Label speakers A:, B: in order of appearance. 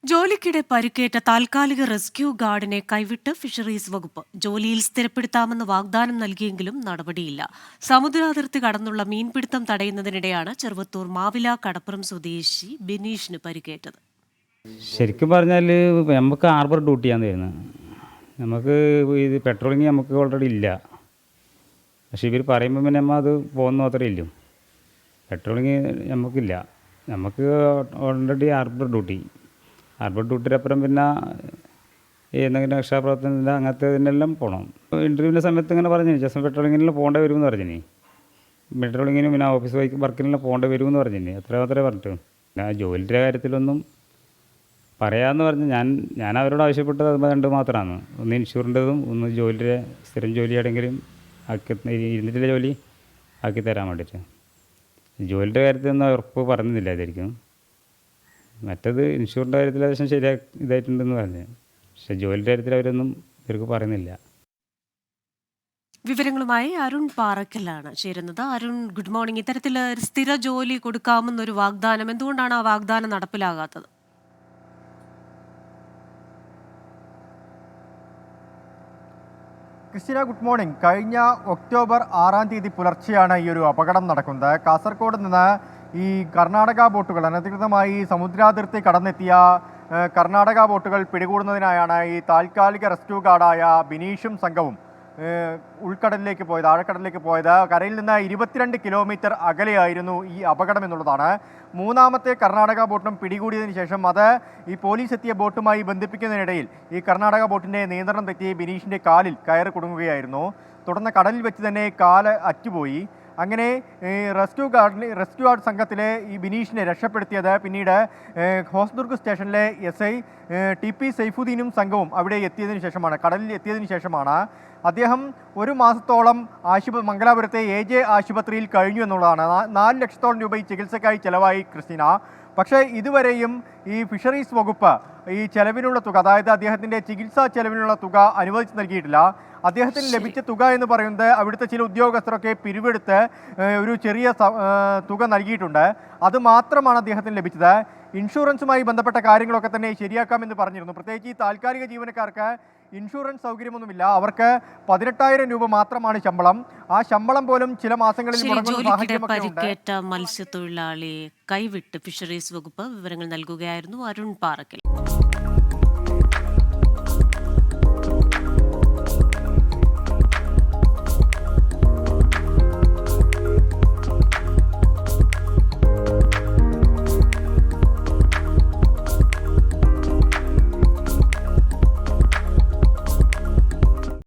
A: ജോലിക്കിടെ പരിക്കേറ്റ താൽക്കാലിക റെസ്ക്യൂ ഗാർഡിനെ കൈവിട്ട് ഫിഷറീസ് വകുപ്പ്. ജോലിയിൽ സ്ഥിരപ്പെടുത്താമെന്ന് വാഗ്ദാനം നൽകിയെങ്കിലും നടപടിയില്ല. സമുദ്രാതിർത്തി കടന്നുള്ള മീൻപിടുത്തം തടയുന്നതിനിടെയാണ് ചെറുവത്തൂർ മാവില കടപ്പുറം സ്വദേശി ബിനീഷിന് പരിക്കേറ്റത്.
B: ശരിക്കും പറഞ്ഞാൽ നമുക്ക് ഹാർബർ ഡ്യൂട്ടിയാണ് തരുന്നത്. നമുക്ക് ഇത് പെട്രോളിങ് നമുക്ക് ഓൾറെഡി ഇല്ല. പക്ഷേ ഇവർ പറയുമ്പോൾ പിന്നെ നമ്മൾ അത് പോകുന്ന അത്രേ ഇല്ലു. പെട്രോളിങ് നമുക്കില്ല. നമുക്ക് ഓൾറെഡി ഹാർബർ ഡ്യൂട്ടിയുടെ അപ്പുറം പിന്നെ എന്തെങ്കിലും രക്ഷാപ്രവർത്തനത്തിൻ്റെ അങ്ങനത്തെ ഇതിനെല്ലാം പോകണം. ഇൻ്റർവ്യൂവിൻ്റെ സമയത്ത് ഇങ്ങനെ പറഞ്ഞു ജസ്റ്റ് പെട്രോളിങ്ങിനെല്ലാം പോകേണ്ടി വരുമെന്ന് പറഞ്ഞിനി. പെട്രോളിങ്ങിനും പിന്നെ ഓഫീസ് വർക്കിനെല്ലാം പോകേണ്ടി വരുമെന്ന് പറഞ്ഞിനി. അത്ര മാത്രമേ പറഞ്ഞിട്ടു. പിന്നെ ജോലിയുടെ കാര്യത്തിലൊന്നും പറയാമെന്ന് പറഞ്ഞ് ഞാൻ അവരോട് ആവശ്യപ്പെട്ടത് അത് രണ്ട് മാത്രമാണ്. ഒന്ന് ഇൻഷുറിൻ്റെതും ഒന്ന് ജോലിയുടെ സ്ഥിരം ജോലിയാണെങ്കിലും ഇരുന്നിട്ടുള്ള ജോലി ആക്കി തരാൻ വേണ്ടിയിട്ട്. ജോലിയുടെ കാര്യത്തിലൊന്നും ഉറപ്പ് പറഞ്ഞില്ല ഇതായിരിക്കും. മറ്റത് ഇൻഷുറിൻ്റെ കാര്യത്തിൽ ഏകദേശം ഇതായിട്ടുണ്ടെന്ന് പറഞ്ഞു. പക്ഷേ ജോലിയുടെ കാര്യത്തിൽ അവരൊന്നും ഇവർക്ക് പറയുന്നില്ല.
A: വിവരങ്ങളുമായി അരുൺ പാറക്കലാണ് ചേരുന്നത്. Arun, good morning. ഇത്തരത്തിൽ സ്ഥിര ജോലി കൊടുക്കാമെന്നൊരു വാഗ്ദാനം, എന്തുകൊണ്ടാണ് ആ വാഗ്ദാനം നടപ്പിലാകാത്തത്?
C: Christina, good morning. കഴിഞ്ഞ ഒക്ടോബർ 6-ാം തീയതി പുലർച്ചെയാണ് ഈ ഒരു അപകടം നടക്കുന്നത്. കാസർഗോഡ് നിന്ന് ഈ കർണാടക ബോട്ടുകൾ അനധികൃതമായി സമുദ്രാതിർത്തി കടന്നെത്തിയ കർണാടക ബോട്ടുകൾ പിടികൂടുന്നതിനായാണ് ഈ താൽക്കാലിക റെസ്ക്യൂ ഗാർഡായ ബിനീഷും സംഘവും ഉൾക്കടലിലേക്ക് പോയത്, ആഴക്കടലിലേക്ക് പോയത്. കരയിൽ നിന്ന് 22 കിലോമീറ്റർ അകലെയായിരുന്നു ഈ അപകടം എന്നുള്ളതാണ്. മൂന്നാമത്തെ കർണാടക ബോട്ടും പിടികൂടിയതിന് ശേഷം അത് ഈ പോലീസ് എത്തിയ ബോട്ടുമായി ബന്ധിപ്പിക്കുന്നതിനിടയിൽ ഈ കർണാടക ബോട്ടിൻ്റെ നിയന്ത്രണം തെറ്റി ബിനീഷിൻ്റെ കാലിൽ കയറ് കുടുങ്ങുകയായിരുന്നു. തുടർന്ന് കടലിൽ വെച്ച് തന്നെ കാല് അറ്റുപോയി. അങ്ങനെ റെസ്ക്യൂ ഗാർഡ് സംഘത്തിലെ ഈ ബിനീഷിനെ രക്ഷപ്പെടുത്തിയത് പിന്നീട് ഹോസ്ദുർഗ് സ്റ്റേഷനിലെ SI TP സൈഫുദ്ദീനും സംഘവും അവിടെ എത്തിയതിനു ശേഷമാണ്, കടലിൽ എത്തിയതിനു ശേഷമാണ്. അദ്ദേഹം ഒരു മാസത്തോളം മംഗലാപുരത്തെ AJ ആശുപത്രിയിൽ കഴിഞ്ഞു എന്നുള്ളതാണ്. 4 ലക്ഷത്തോളം രൂപ ഈ ചികിത്സയ്ക്കായി ചെലവായി ക്രിസ്റ്റീന. പക്ഷേ ഇതുവരെയും ഈ ഫിഷറീസ് വകുപ്പ് ഈ ചെലവിനുള്ള തുക, അതായത് അദ്ദേഹത്തിൻ്റെ ചികിത്സാ ചെലവിനുള്ള തുക അനുവദിച്ച് നൽകിയിട്ടില്ല. അദ്ദേഹത്തിന് ലഭിച്ച തുക എന്ന് പറയുന്നത് അവിടുത്തെ ചില ഉദ്യോഗസ്ഥരൊക്കെ പിരിവെടുത്ത് ഒരു ചെറിയ തുക നൽകിയിട്ടുണ്ട്. അത് മാത്രമാണ് അദ്ദേഹത്തിന് ലഭിച്ചത്. ഇൻഷുറൻസുമായി ബന്ധപ്പെട്ട കാര്യങ്ങളൊക്കെ തന്നെ ശരിയാക്കാമെന്ന് പറഞ്ഞിരുന്നു. പ്രത്യേകിച്ച് ഈ താൽക്കാലിക ജീവനക്കാർക്ക് ഇൻഷുറൻസ് സൗകര്യമൊന്നുമില്ല. അവർക്ക് 18,000 രൂപ മാത്രമാണ് ശമ്പളം. ആ ശമ്പളം പോലും ചില മാസങ്ങളിൽ
A: പരിക്കേറ്റ മത്സ്യത്തൊഴിലാളിയെ കൈവിട്ട് ഫിഷറീസ് വകുപ്പ് വിവരങ്ങൾ നൽകുകയായിരുന്നു അരുൺ പാറക്കൽ.